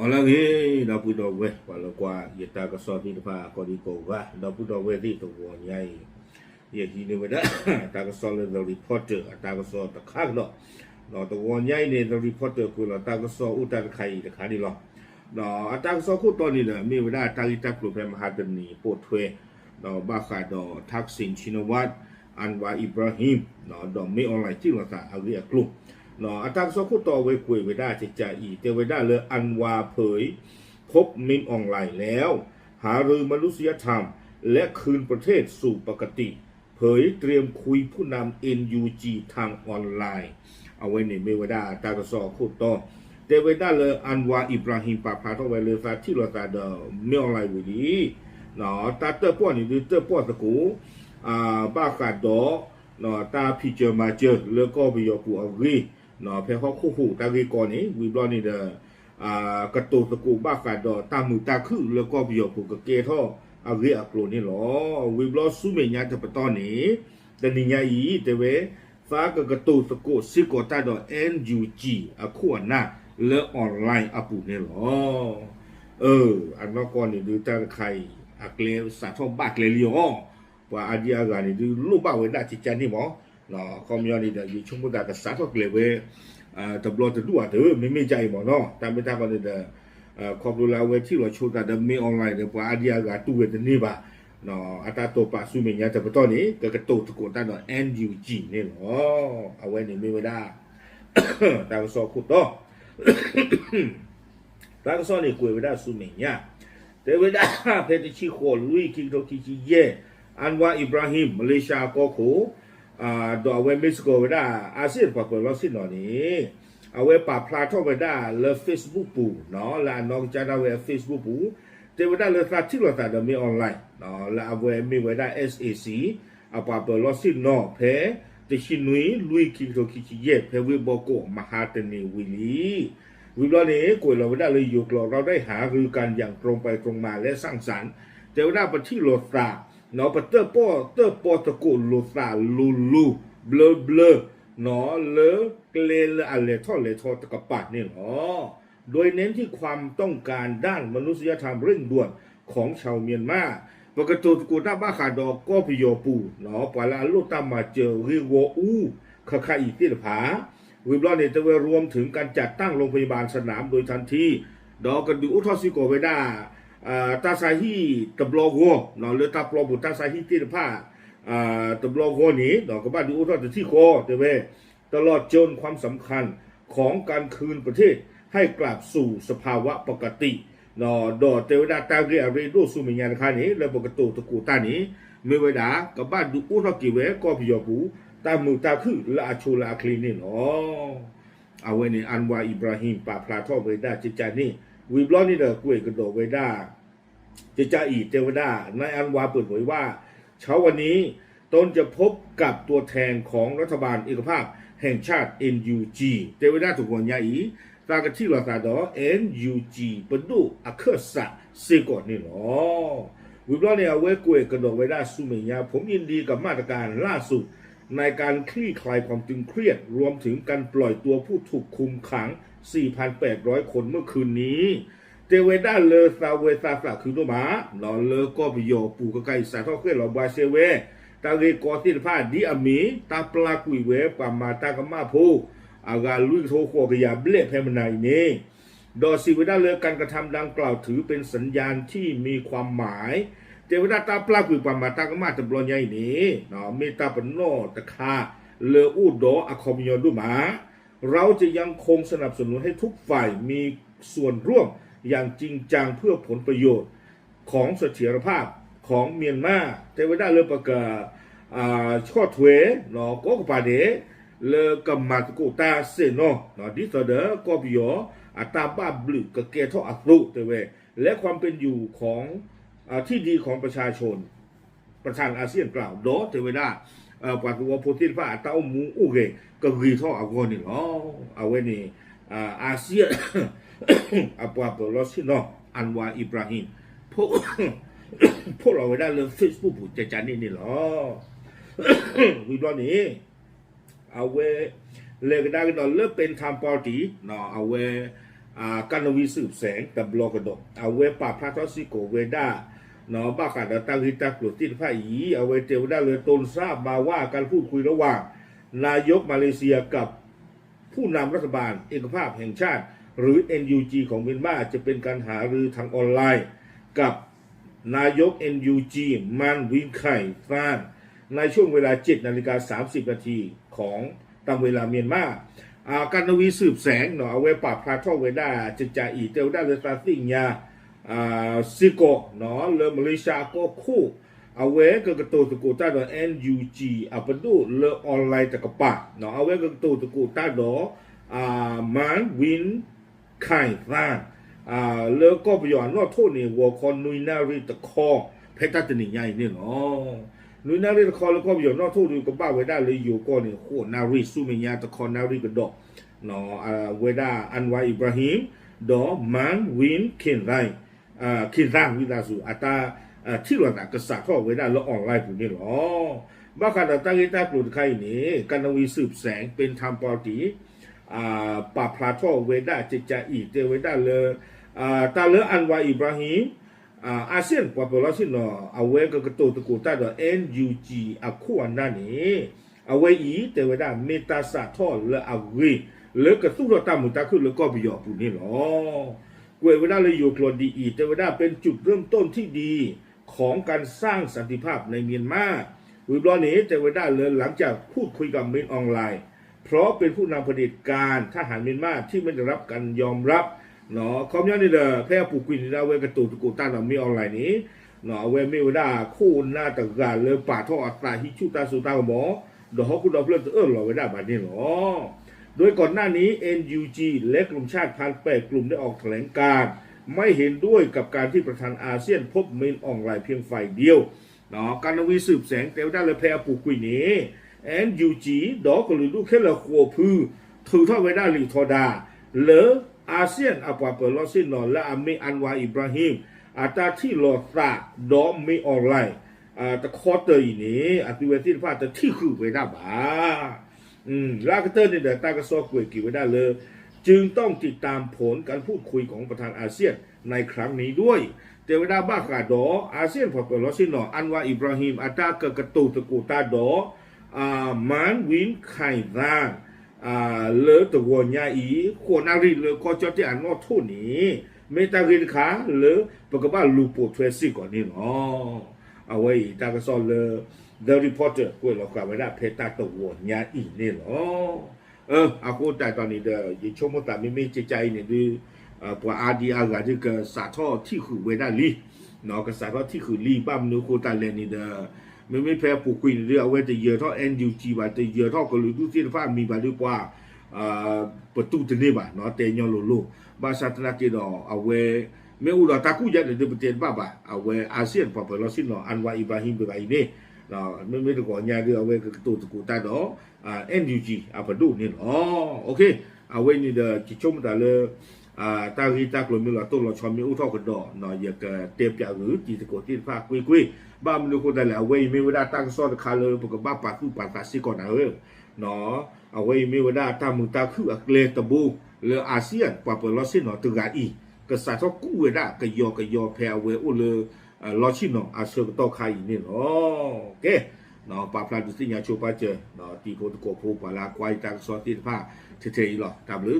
Olagi da pudo we wala kwa yeta ka so ti pa ko di ko wa da pudo we ti to wo nyai ye hi ne we da ta ka so le the reporter ta ka so ta kha lo no to wo nyai ne the reporter ku lo ta ka so u ta khai ta kha ni lo no ta ka so ku to ni le mi we da ta ki ta ku pe ma ha ta ni po thwe no ba kha do Thaksin Chinawat Anwar Ibrahim no do mi online ti lo ta a wi a kluเนาะอาจารย์สกุลต่อเวคุยเวด้าจะจ่าอีเตเวด้าเลยอันวาเผยพบมินออนไลน์แล้วหารือมนุษยธรรมและคืนประเทศสู่ปกติเผยเตรียมคุยผู้นำ NUG ทางออนไลน์เอาไว้ในเมวด้าอาจารย์สกุลต่อเตเวด้าเลยอันวาอิบราฮิมปาพาทไว้เลยซาที่เราตาเดเมออนไลน์วิดีเนาะตาเตอร์ป้อนนี่เตอร์ป้อนสกุลบ้ากาดอเนาะตาพิจมาเจอแล้วก็ไปยอปูอารีเนาะเพราะคู่ตาวีก่อนนี้วิบลอนี่เดกระตูตะกูบ้ากาดอตามือตาคือแล้วก็ไปยอปูกะเกท่ออารีอักโลนี่หรอวิบลอสุเมียจะปตอนนี้แต่นิยาอีเตเวฟ้ากระตูตะกูซิโกตาดอ NUG อะขวหน้าและออนไลน์อปูนี่หรออันนอกก่อนนี่ดูตาใครอักเลสาทองบากเลลิโอว่าอาดีอากานี่ดูลูกบ้าเวด้าจิจันนี่หมอเนาะคอมยอนี่เดี๋ยวชุ่มตากษาทอกเลเวตบลอตดูอ่ะเด้อไม่ใจหมอเนาะตามไปตามกันเด้อคอมดูแลเวที่เราชูตาเดิมมีออนไลน์เดี๋ยวว่าอาดีอากาตู้เวทนี่บ่าเนาะอัตราตัวป่าซูเมียจะไปตอนนี้ก็กระตุกตะโกนตาเนาะ NUG นี่เนาะเอาไว้ในไม่เวด้าตามสอบขุดต่อตามสอบนี่กุยเวด้าซูเมียแต่เวด้าเพชรชีโคลุยคิงโตคิจิเยอันว่าอิบราฮิมมาเลเซียก็โคดอกเวมิสโกเวด้าอาเซียนปากเปิดล็อกสิหน่อยนี้เอาไว้ป่าพลาทเวด้าเลเฟซบุ๊กปูเนาะแล้วนอกจากนั้นเวเฟซบุ๊กปูเทวด้าเลฟาที่เราตัดมีออนไลน์เนาะแล้วเอาไว้มีเวด้า SAC เอาป่าเปิดล็อกสิเนาะเพติชินุยลุยคิโตคิชิเยเพวิโบโกมหาเตนีวิลีวิบลอนี้กุยเราเวด้าเลยอยู่เราได้หารือกันอย่างตรงไปตรงมาและสร้างสรรค์เทวด้าปฏิโลตาเนาะปเตอร์ปอตะกุลูซาลูเบลเนาะเลเกลอะไรท่อเลทอตะกะปะนี่เนาะโดยเน้นที่ความต้องการด้านมนุษยธรรมเร่งด่วนของชาวเมียนมาปกติตะกูตาบ้าขาดอกก็พิโยปูเนาะปลาลูตามาเจอริโวอูคาอีติผาวิบลอนี่จะรวมถึงการจัดตั้งโรงพยาบาลสนามโดยทันทีดอกกระดูอุทอซิโกเวดาตาซาฮีตบลอโกเนาะหรือตาปลอบุตาซาฮีติผาตบลอโกนี้เนาะก็บ้านดูอุทอที่โคเตเวตลอดจนความสำคัญของการคืนประเทศให้กลับสู่สภาวะปกติเนาะดอเตวดาตาเรียเรดูสุมิญาณคานี้และปกติตะกูตานี้เมื่อเวลากับบ้านดูอุทอกิเวก็พิโยปูตามือตาคือละอาชูละคลีนี่เนาะเอาไว้ในอันวาอิบราฮิมปาพลาทอเวดาจิจานี่วิบลอนี่เด้อกุยกระโดเวดาจะจ่าอีเทวดานายอันวาเปิดเผยว่าเช้าวันนี้ตนจะพบกับตัวแทนของรัฐบาลเอกภาพแห่งชาติ NUG เทวดาถูกวันยาอีตากระที่เราตาดอ NUG ปดูอักษะเซกอดนี่หรอวิบลอนี่เอาไว้กุยกระโดเวดาสุเมียผมยินดีกับมาตรการล่าสุดในการคลี่คลายความตึงเครียดรวมถึงการปล่อยตัวผู้ถูกคุมขัง 4,800 คนเมื่อคืนนี้เทเวดาเลซาเวซาสาคือโนมาเนาะเลก็ไปโยปูกะไกสาทอเคลอบาเซเวตาเรกอติผ้าดีอามีตาปลากุยเวปามาตากะมาโพอากาลุยโทโคกยาเบลเพมนายนี้ดอซิเวดาเลการกระทำดังกล่าวถือเป็นสัญญาณที่มีความหมายเทวดาตาปลากุยปามาตากะมาตะบลอใหญ่นี้เนาะเมตาปนโนตะคาเลอูดออะคอมยอนดุมาเราจะยังคงสนับสนุนให้ทุกฝ่ายมีส่วนร่วมอย่างจริงจังเพื่อผลประโยชน์ของเสถียรภาพของเมียนมาเทวดาเลปกะข้อถวยเนาะก็ปาเดเลกัมมาตโกตาเซโนเนาะดิสเดก็ปิโยอัตาบ้าบลึกกะเกทออัตรุเตเวและความเป็นอยู่ของที่ดีของประชาชนประธานอาเซียนกล่าวโดเทวดาปัตตวโพธิฟ้าตาอมูอุเกกะรีทออากอนี่เนาะเอาไว้นี่อาเซียนอาปาเปลอสิเนาะอันวาอิบราฮิมพวกเราไว้ได้เลยเฟซบุ๊กจะจันนี่เหรอวิบลอนี้เอาไว้เลยก็ได้ก็เลิกเป็นทำปอตีเนาะเอาไว้ กันวิสืบแสงแต่บล็อกดอกเอาเวปาพระทศิโกเวด้าเนาะบ้าขาดตั้งฮิตากลุตินผ้าอีเอาเวเทวดาเลยตนทราบมาว่าการพูดคุยระหว่างนายกมาเลเซียกับผู้นำรัฐบาลเอกภาพแห่งชาติหรือ NUG ของเมียนมาจะเป็นการหารือทางออนไลน์กับนายก NUG มันวินไข่ฟานในช่วงเวลา 7:30 นาทีของตามเวลาเมียนมาการวีสืบแสงเนาะเอาไว้ปราบพาท่อเวด้าจะจ่าอีเตลด้าเลตาติงยาซิโกเนาะเลมาเลเซียก็คู่เอาไว้ก็กระตูตะกูต้าดอ NUG อัปดูเลออนไลน์ตะกปะเนาะเอาไว้ก็กระตูตะกูต้าดอมันวินไข่ฟานเลก็ประโยชน์นอกโทษนี่วัวคอนนุยนาริตะคอเพชรตัดนี่ใหญ่เนี่ยเนาะนุยนาริตะคอแล้วก็ประโยชน์นอกโทษดูกับบ้าไว้ได้เลยอยู่ก็เนี่ยโคนาริซูเมียตะคอนาริกระดอกเนาะเวด้าอันวาอิบราฮิมดอมันวินเคนไรคินร่างวิลาสูอัตราที่เราหนักกษัตริย์ท่อไว้ได้แล้วออนไลน์ปุ่นนี่หรอบ้าขาดตั้งใจปลุกใครนี่การวีสืบแสงเป็นทำปอตีปาพลาท่อเวด้าจะจ่าอีเตเวด้าเลยตาเลอันวาอิบราฮิมอาเซียนกว่าเปล่าสิเนาะเอาไว้ก็กระตูตะกูต้าดอ NUG อาคู่อันนั้นนี่เอาไว้อีเตเวด้าเมตาสาท่อและเอาไว้แล้วก็สู้เราตามมุตาขึ้นแล้วก็ไปหยอกปุ่นนี่หรอกวยเวด้าเลยอยู่กลอนดีอีเตเวด้าเป็นจุดเริ่มต้นที่ดีของการสร้างสันติภาพในเมียนมาวิบลอนี้เตเวด้าเลยหลังจากพูดคุยกับเมนออนไลน์เพราะเป็นผู้นำเผด็จการทหารเมียนมาที่ไม่ได้รับการยอมรับเนาะคอมยันนี่เด้อแพ้ปูกุยนี่ได้เวกระตูตะกูต้าเนาะมีออนไลน์นี้เนาะเวไม่ได้คู่หน้าตะกาเลยป่าท่ออัตราฮิชูตาสุตาหมอดอกคุณดอกเพื่อนเราไว้ได้บัดนี้เนาะโดยก่อนหน้านี้ NUG และกลุ่มชาติพันธุ์8กลุ่มได้ออกแถลงการณ์ไม่เห็นด้วยกับการที่ประธานอาเซียนพบเมนออนไลน์เพียงฝ่ายเดียวเนาะการวีสืบแสงเตวได้เลยแพ้ปูกุยนี้ NUG ดอกก็เลยดูแค่ละขัวพื้นถือเท่าไว้ได้หรือทอดาเลออาเซียนอปาเปอร์ลอซินนอนและอเมอันวาอิบราฮิมอาตาที่ลอตาดอมไม่ออนไลน์ตะคอเตอร์นี้อติเวติฟ้าจะที่คือไว้ได้บ้าลากเตอร์นี่เดี๋ยวตากระซอกกุยกี่ไว้ได้เลยจึงต้องติดตามผลการพูดคุยของประธานอาเซียนในครั้งนี้ด้วยเทวดาบ้ากาดออาเซียนพอเปิดลอซินนออันวาอิบราฮิมอาตากระตูตะกูตาดอมันวินไข่ร่างเลอตัวใหญ่อีคนอารีเลอก็จะที่อ่านว่าทุนนี้เมตารินขาเลอปกบ้าลูปูทเวซี่ก่อนนี่เนาะเอาไว้ตากระซอนเลอ The Reporter กูเรากล่าวไว้ได้เพตาตัวใหญ่อีนี่เนาะอากูแต่ตอนนี้เด้อยิ่งชมว่าแต่ไม่ใจเนี่ยดูปว่าอาดีอากาที่ก็สาท่อที่คือไว้ได้ลีเนาะก็สาท่อที่คือลีบ้ามนูโคตาเลนี่เด้อไม่แพ้ปูกุยเรื่องเอาไว้แต่เยอะเท่า NUG บาแต่เยอะเท่าก็รู้ที่ฟ้ามีบาดีกว่าประตูตัวนี้บาเนาะเตยอนโลบาสาธนากิดเอาไว้ไม่อุดตากูยัดเดี๋ยวประเทศบ้าเอาไว้อาเซียนพอเปิดเราสิ้นเนาะอันว่าอิบราฮิมเป็นไงนี่เนาะไม่ได้ก่อนยาเรื่องเอาไว้ก็ตัวตะกูตาดอNUG เอาประตูนี่เนาะโอเคเอาไว้นี่เด้อจิชมแต่เลยตาฮีตากลมีหลอดต้นหลอดชอมมีอุทอกระดอเนาะอยากเตรียมจะหรือจีตะโกที่ฟ้ากุยบ้านมันคนแต่ละเว้ยไม่ได้ตั้งซ้อนคาเลยปกบ้าปาคือปาตาซิก่อนนะเนาะเอาไว้ไม่ได้ตั้งมึงตาคืออักเลตบูเลออาเซียนปาเปิดลอซินเนาะตึกาอีกษัตริย์เขากู้เวด้กยอแพรเวอุเลลอชินเนาะอาเซียนต่อใครนี่เนาะโอเคเนาะปาพลาดุสิญญาโชปาเจเนาะตีโพตโกโพปาลาควายตั้งซ้อนที่ฟ้าเทๆหรอตามหรือ